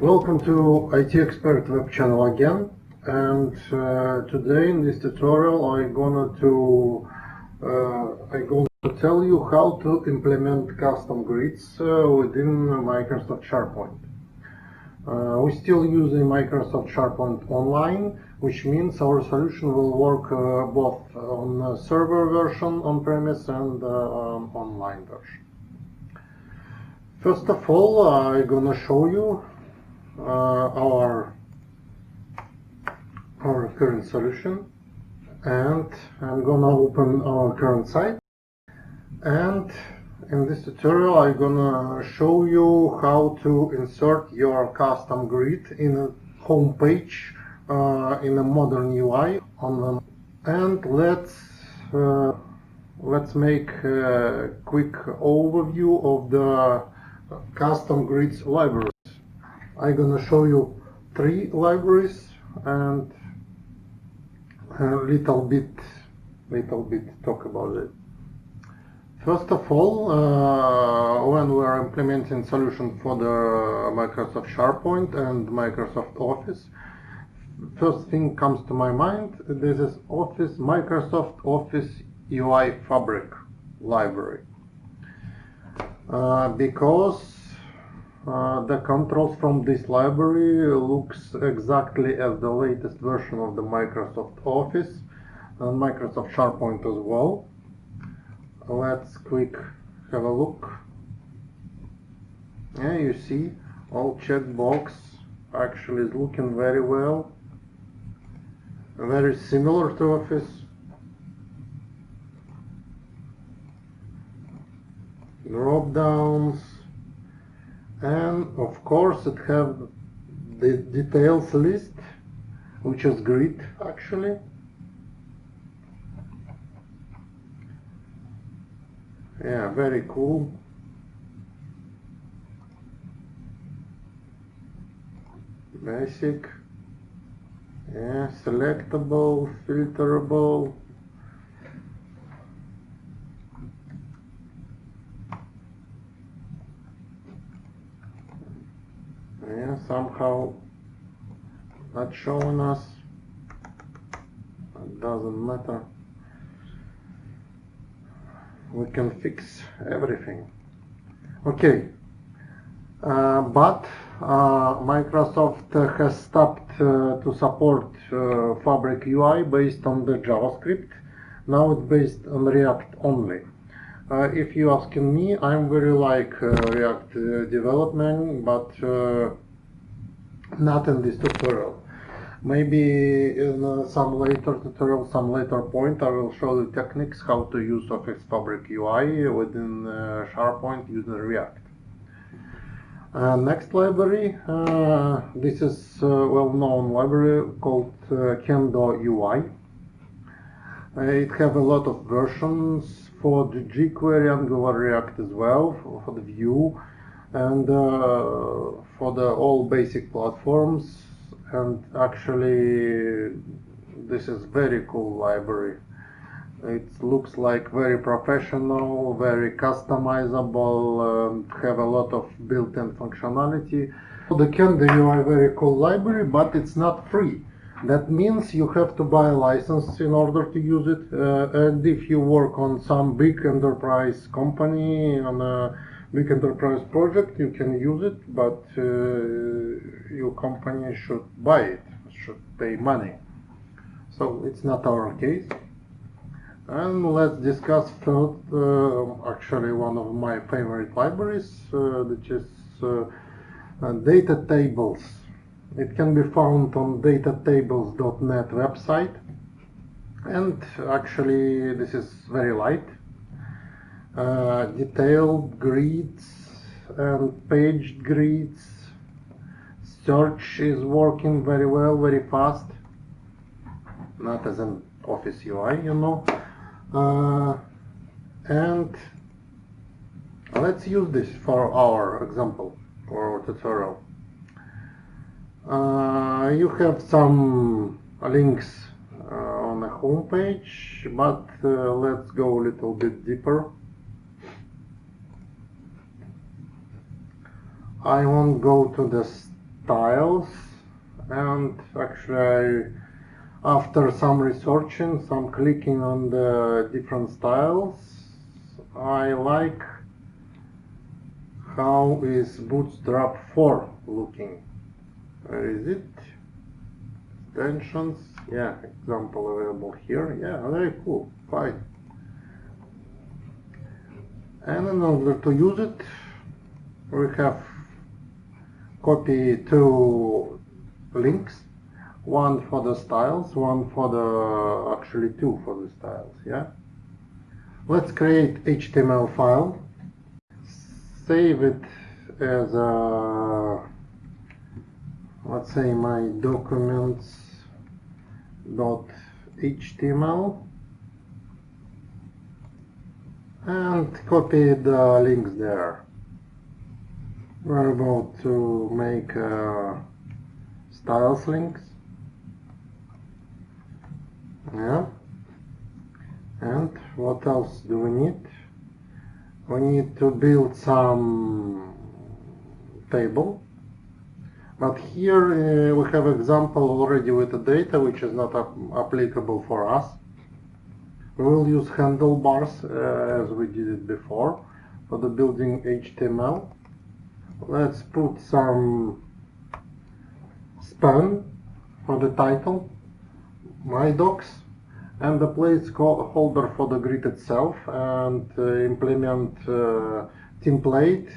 Welcome to IT Expert web channel again, and today in this tutorial I'm gonna tell you how to implement custom grids within Microsoft SharePoint. We're still using Microsoft SharePoint Online, which means our solution will work both on server version on-premise and online version. First of all, I'm gonna show you our current solution, and I'm gonna open our current site, and in this tutorial I'm gonna show you how to insert your custom grid in a home page in a modern UI and let's make a quick overview of the custom grids libraries. I'm gonna show you 3 libraries and a little bit talk about it. First of all, when we are implementing solution for the Microsoft SharePoint and Microsoft Office, first thing comes to my mind. This is Microsoft Office UI Fabric library, because the controls from this library looks exactly as the latest version of the Microsoft Office and Microsoft SharePoint as well. Let's quick have a look. Yeah, you see all checkbox actually is looking very well, very similar to Office. Drop downs, and of course it have the details list, which is grid actually. Yeah, very cool. Basic. Yeah, selectable, filterable. Yeah, somehow not showing us. It doesn't matter. We can fix everything. Okay, but Microsoft has stopped to support Fabric UI based on the JavaScript. Now it's based on React only. If you asking me, I'm very like React development, but not in this tutorial. Maybe in some later tutorial, some later point, I will show you techniques how to use Office Fabric UI within SharePoint using React. Next library, this is a well-known library called Kendo UI. It have a lot of versions for the jQuery, Angular, React as well, for the Vue, and for the all basic platforms. And actually this is very cool library. It looks like very professional, very customizable, have a lot of built-in functionality. The Kendo UI very cool library, but it's not free. That means you have to buy a license in order to use it, and if you work on some big enterprise company on a big enterprise project, you can use it, but your company should buy it, should pay money. So it's not our case. And let's discuss first actually one of my favorite libraries, which is data tables. It can be found on datatables.net website, and actually this is very light. Detailed grids and paged grids. Search is working very well, very fast. Not as an Office UI, you know. And let's use this for our example, for our tutorial. You have some links on the home page, but let's go a little bit deeper. I won't go to the styles, and actually after some researching, some clicking on the different styles, I like how is Bootstrap 4 looking. Where is it? Extensions, yeah, example available here. Yeah, very cool, fine. And in order to use it, we have copy two links, one for the styles, one for the, actually two for the styles, yeah. Let's create HTML file, save it as a, let's say my documents.html, and copy the links there. We're about to make styles links, yeah. And what else do we need? We need to build some table, but here we have example already with the data which is not applicable for us. We will use handlebars as we did it before for the building HTML. Let's put some span for the title, my docs, and the placeholder for the grid itself, and implement template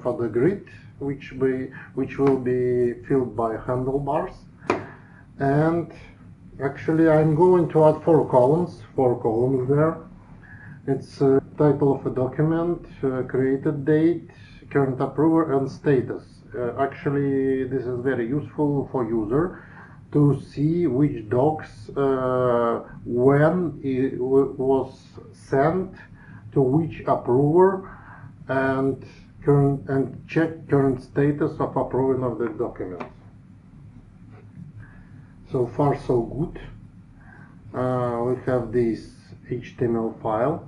for the grid, which will be filled by handlebars. And actually I'm going to add four columns there. It's title of a document, created date, current approver, and status. Actually this is very useful for user to see which docs when it was sent to which approver, and check current status of approving of the document. So far so good. We have this HTML file.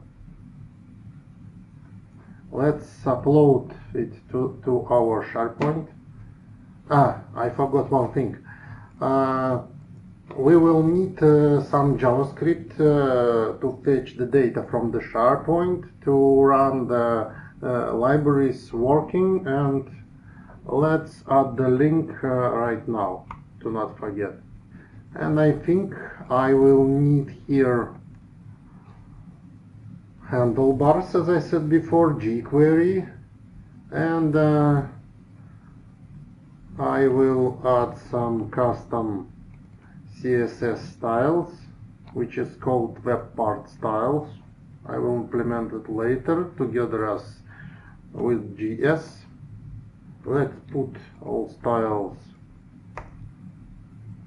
Let's upload it to our SharePoint. I forgot one thing. We will need some JavaScript to fetch the data from the SharePoint to run the libraries working, and let's add the link right now to not forget. And I think I will need here handlebars, as I said before, jQuery, and I will add some custom CSS styles, which is called Webpart styles. I will implement it later together with GS. Let's put all styles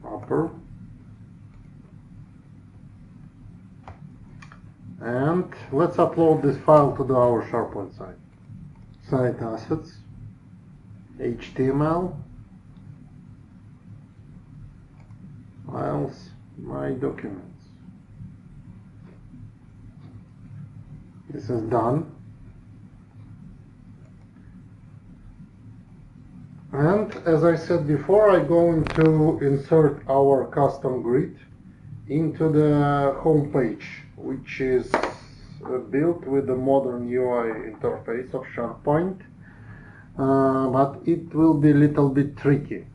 upper. And let's upload this file to our SharePoint site. Site assets, HTML, files, my documents. This is done. And as I said before, I'm going to insert our custom grid into the home page, which is built with the modern UI interface of SharePoint, but it will be a little bit tricky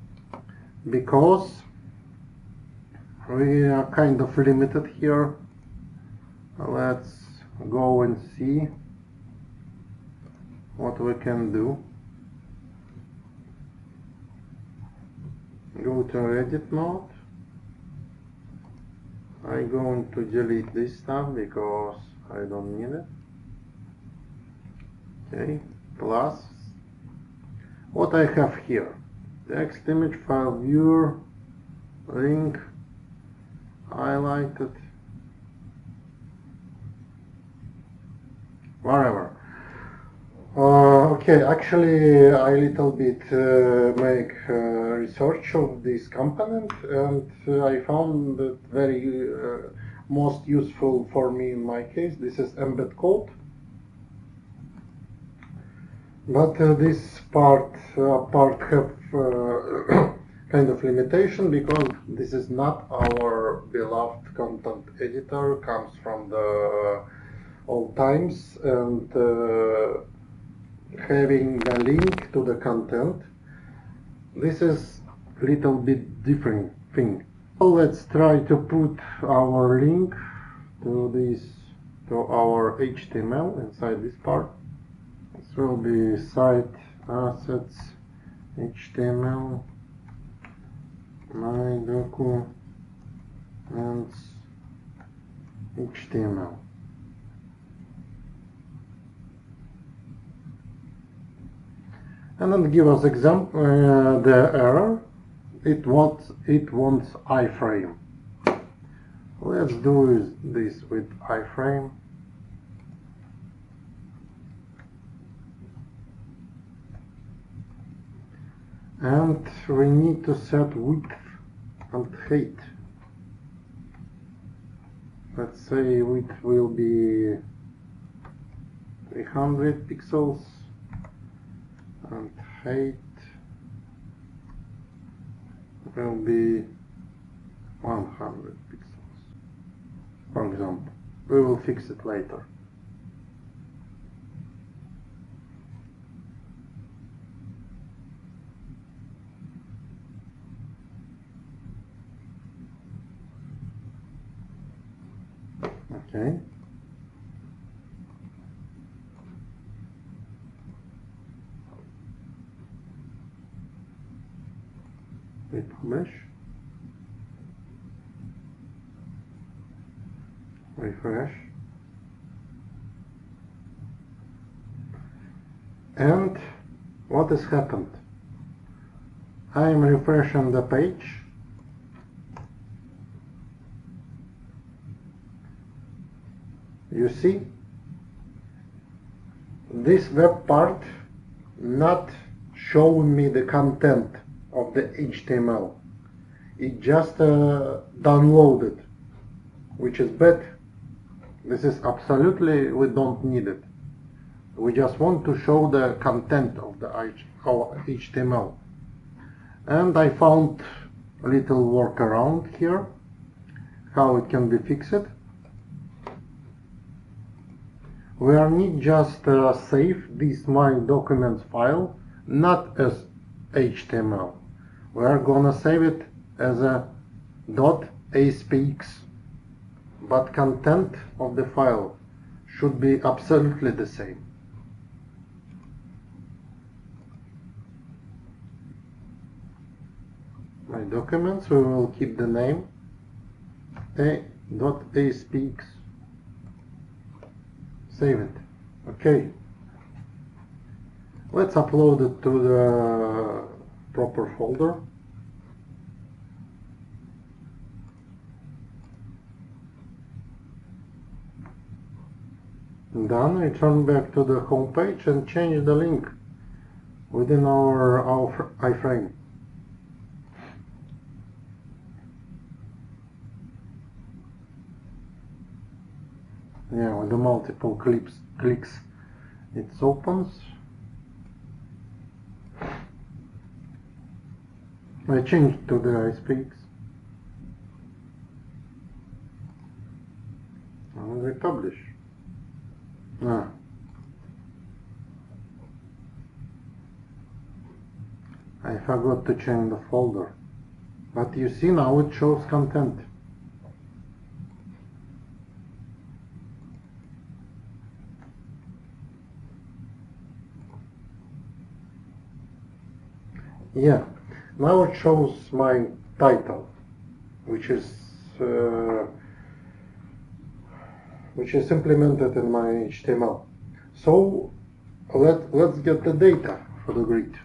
because we are kind of limited here. Let's go and see what we can do. Go to edit mode. I'm going to delete this stuff because I don't need it. Okay, plus what I have here: text, image, file viewer, link, highlighted, whatever. Okay, actually I little bit make research of this component, and I found that very most useful for me in my case. This is embed code. But this part have kind of limitation, because this is not our beloved content editor, comes from the old times, and having a link to the content, this is little bit different thing. So let's try to put our link to our HTML inside this part. This will be site assets HTML my documents HTML. And then give us example the error. It wants iframe. Let's do this with iframe. And we need to set width and height. Let's say width will be 300 pixels and height will be 100 pixels, for example. We will fix it later. Okay. We publish. Refresh. And what has happened? I am refreshing the page. You see, this web part not showing me the content of the HTML. It just downloaded, which is bad. This is absolutely, we don't need it. We just want to show the content of the HTML. And I found a little workaround here, how it can be fixed. We are need just save this my documents file not as HTML. We are gonna save it as a .aspx, but content of the file should be absolutely the same. My documents, we will keep the name .aspx. Save it. Okay. Let's upload it to the proper folder. Done. Return back to the home page and change the link within our iframe. Yeah, with the multiple clicks it opens. I changed to the iSpeaks and we publish. I forgot to change the folder, but you see now it shows content. Yeah, now it shows my title, which is implemented in my HTML. So let's get the data for the grid.